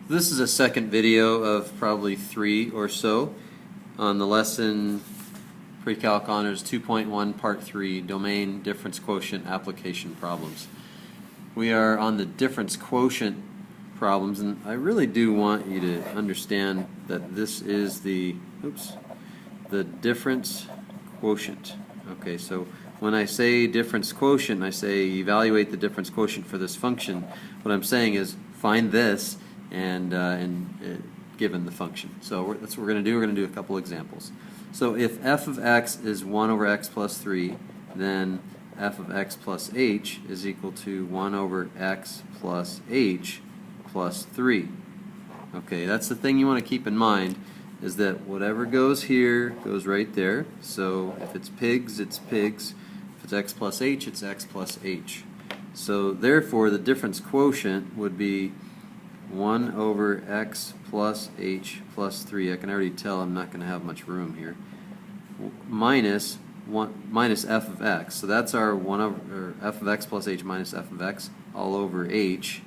This is a second video of probably 3 or so on the lesson Pre-Calc Honors 2.1 Part 3 Domain Difference Quotient Application Problems. We are on the difference quotient problems, and I really do want you to understand that this is the difference quotient. Okay, so when I say difference quotient, I say evaluate the difference quotient for this function. What I'm saying is find this and given the function. So that's what we're going to do. We're going to do a couple examples. So if f of x is 1 over x plus 3, then f of x plus h is equal to 1 over x plus h plus 3. Okay, that's the thing you want to keep in mind, is that whatever goes here goes right there. So if it's pigs, it's pigs. If it's x plus h, it's x plus h. So therefore the difference quotient would be 1 over x plus h plus 3. I can already tell I'm not going to have much room here. Minus f of x. So that's our 1 over f of x plus h minus f of x all over h.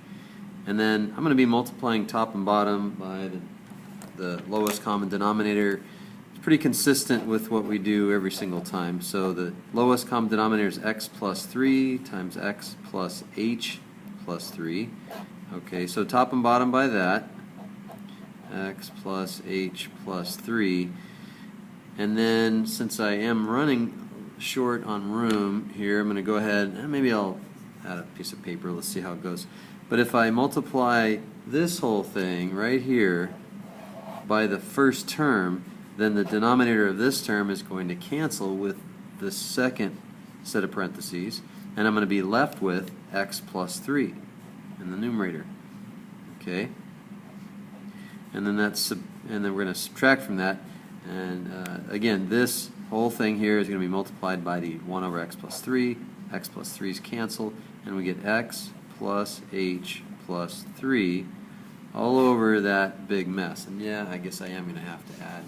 And then I'm going to be multiplying top and bottom by the lowest common denominator. It's pretty consistent with what we do every single time. So the lowest common denominator is x plus 3 times x plus h plus 3. Okay, so top and bottom by that, x plus h plus 3. And then since I am running short on room here, I'm going to go ahead and maybe I'll add a piece of paper. Let's see how it goes. But if I multiply this whole thing right here by the first term, then the denominator of this term is going to cancel with the second set of parentheses, and I'm going to be left with x plus 3 in the numerator. Okay, and then we're going to subtract from that, and again, this whole thing here is going to be multiplied by the 1 over x plus 3. X plus 3's cancel, and we get x plus h plus 3 all over that big mess. And yeah, I guess I am going to have to add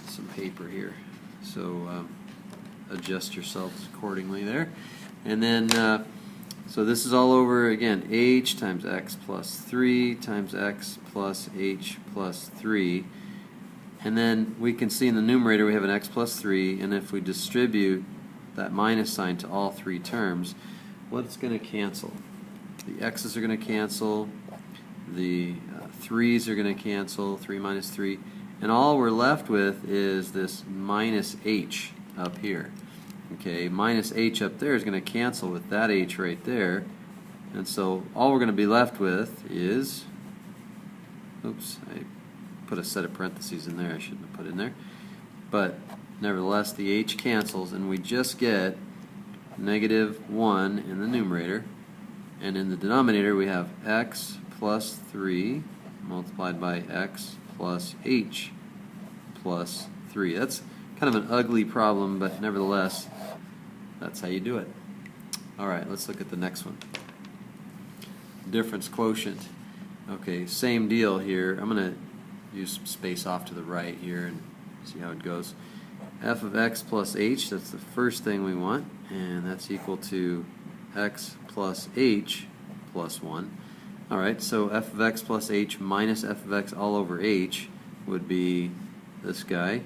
some paper here. So adjust yourselves accordingly there. And then so this is all over again, h times x plus 3 times x plus h plus 3. And then we can see in the numerator we have an x plus 3, and if we distribute that minus sign to all three terms, what's going to cancel? The x's are going to cancel, the 3's are going to cancel, 3 minus 3, and all we're left with is this minus h up here. Okay, minus h up there is going to cancel with that h right there, and so all we're going to be left with is, oops, I put a set of parentheses in there I shouldn't have put in there, but nevertheless the h cancels, and we just get negative 1 in the numerator, and in the denominator we have x plus 3 multiplied by x plus h plus 3. That's kind of an ugly problem, but nevertheless, that's how you do it. Alright, let's look at the next one. Difference quotient. Okay, same deal here. I'm going to use some space off to the right here and see how it goes. F of x plus h, that's the first thing we want, and that's equal to x plus h plus 1. Alright, so f of x plus h minus f of x all over h would be this guy,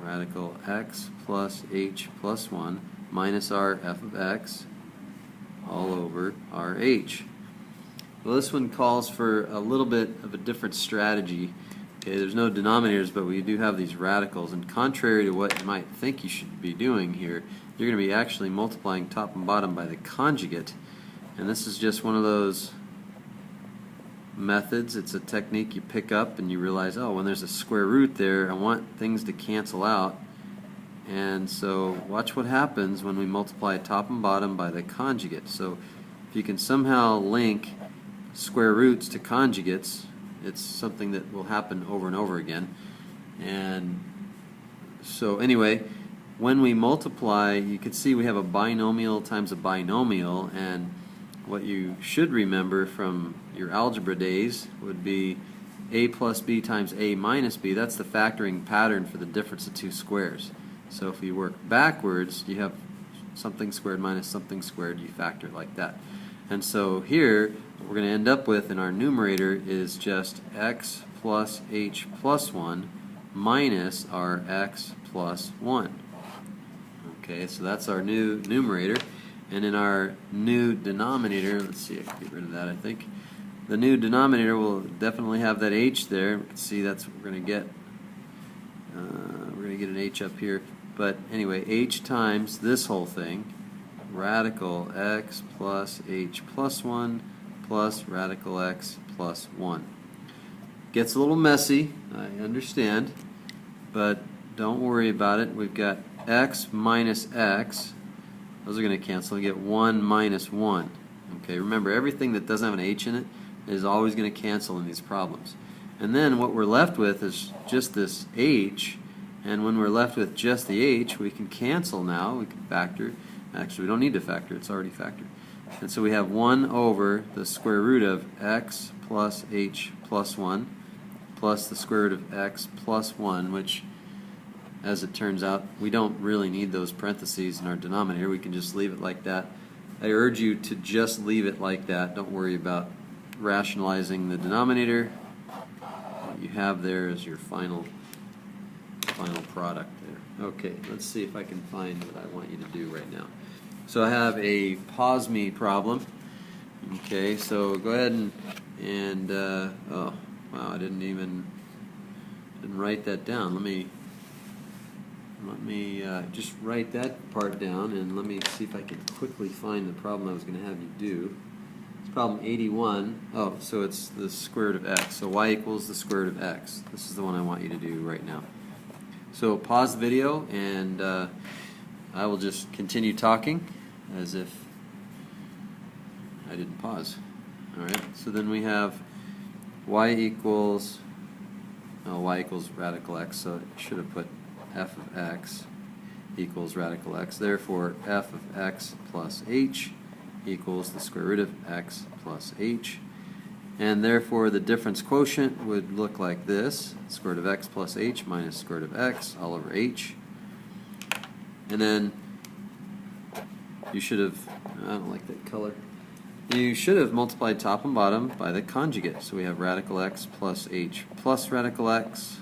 radical x plus h plus 1 minus our f of x all over our h. Well, this one calls for a little bit of a different strategy. Okay, there's no denominators, but we do have these radicals, and contrary to what you might think you should be doing here, you're going to be actually multiplying top and bottom by the conjugate, and this is just one of those methods. It's a technique you pick up and you realize, oh, when there's a square root there, I want things to cancel out, and so watch what happens when we multiply top and bottom by the conjugate. So if you can somehow link square roots to conjugates, it's something that will happen over and over again. And so anyway, when we multiply, you can see we have a binomial times a binomial, and what you should remember from your algebra days would be a plus b times a minus b. That's the factoring pattern for the difference of two squares. So if you work backwards, you have something squared minus something squared, you factor it like that. And so here, what we're going to end up with in our numerator is just x plus h plus 1 minus our x plus 1. Okay, so that's our new numerator. And in our new denominator, let's see, I can get rid of that, I think. The new denominator will definitely have that h there. You can see that's what we're going to get. We're going to get an h up here. But anyway, h times this whole thing, radical x plus h plus 1 plus radical x plus 1. Gets a little messy, I understand, but don't worry about it. We've got x minus x. Those are going to cancel. We get 1 minus 1. Okay, remember, everything that doesn't have an h in it is always going to cancel in these problems. And then what we're left with is just this h, and when we're left with just the h, we can cancel now. We can factor. Actually, we don't need to factor. It's already factored. And so we have 1 over the square root of x plus h plus 1 plus the square root of x plus 1, which, as it turns out, we don't really need those parentheses in our denominator. We can just leave it like that. I urge you to just leave it like that. Don't worry about rationalizing the denominator. What you have there is your final product there. Okay, let's see if I can find what I want you to do right now. So I have a pause me problem. Okay, so go ahead and oh wow, I didn't write that down. Let me just write that part down, and let me see if I can quickly find the problem I was going to have you do. It's problem 81. Oh, so it's the square root of x. So y equals the square root of x. This is the one I want you to do right now. So pause the video, and I will just continue talking as if I didn't pause. Alright, so then we have y equals radical x, so I should have put f of x equals radical x. Therefore, f of x plus h equals the square root of x plus h. And therefore, the difference quotient would look like this: square root of x plus h minus square root of x all over h. And then you should have, I don't like that color, you should have multiplied top and bottom by the conjugate. So we have radical x plus h plus radical x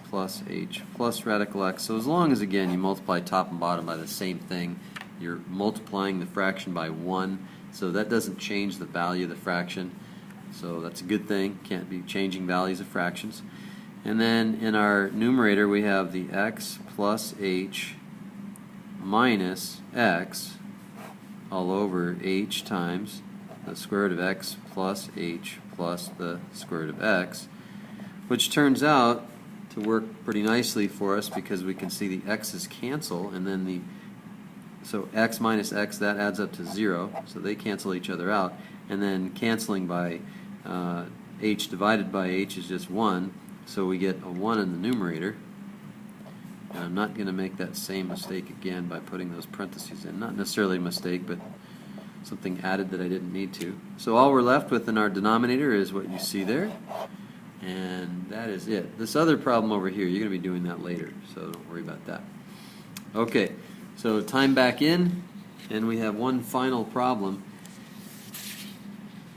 plus h plus radical x. So as long as, again, you multiply top and bottom by the same thing, you're multiplying the fraction by 1, so that doesn't change the value of the fraction. So that's a good thing. Can't be changing values of fractions. And then in our numerator we have the x plus h minus x all over h times the square root of x plus h plus the square root of x, which turns out to work pretty nicely for us because we can see the x's cancel, and then so x minus x, that adds up to 0, so they cancel each other out, and then canceling by h divided by h is just 1, so we get a 1 in the numerator. And I'm not going to make that same mistake again by putting those parentheses in. Not necessarily a mistake, but something added that I didn't need to. So all we're left with in our denominator is what you see there, and that is it. This other problem over here, you're going to be doing that later, so don't worry about that. Okay, so time back in, and we have one final problem,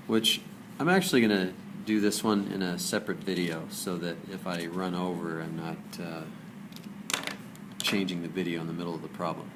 which I'm actually going to do this one in a separate video so that if I run over, I'm not changing the video in the middle of the problem.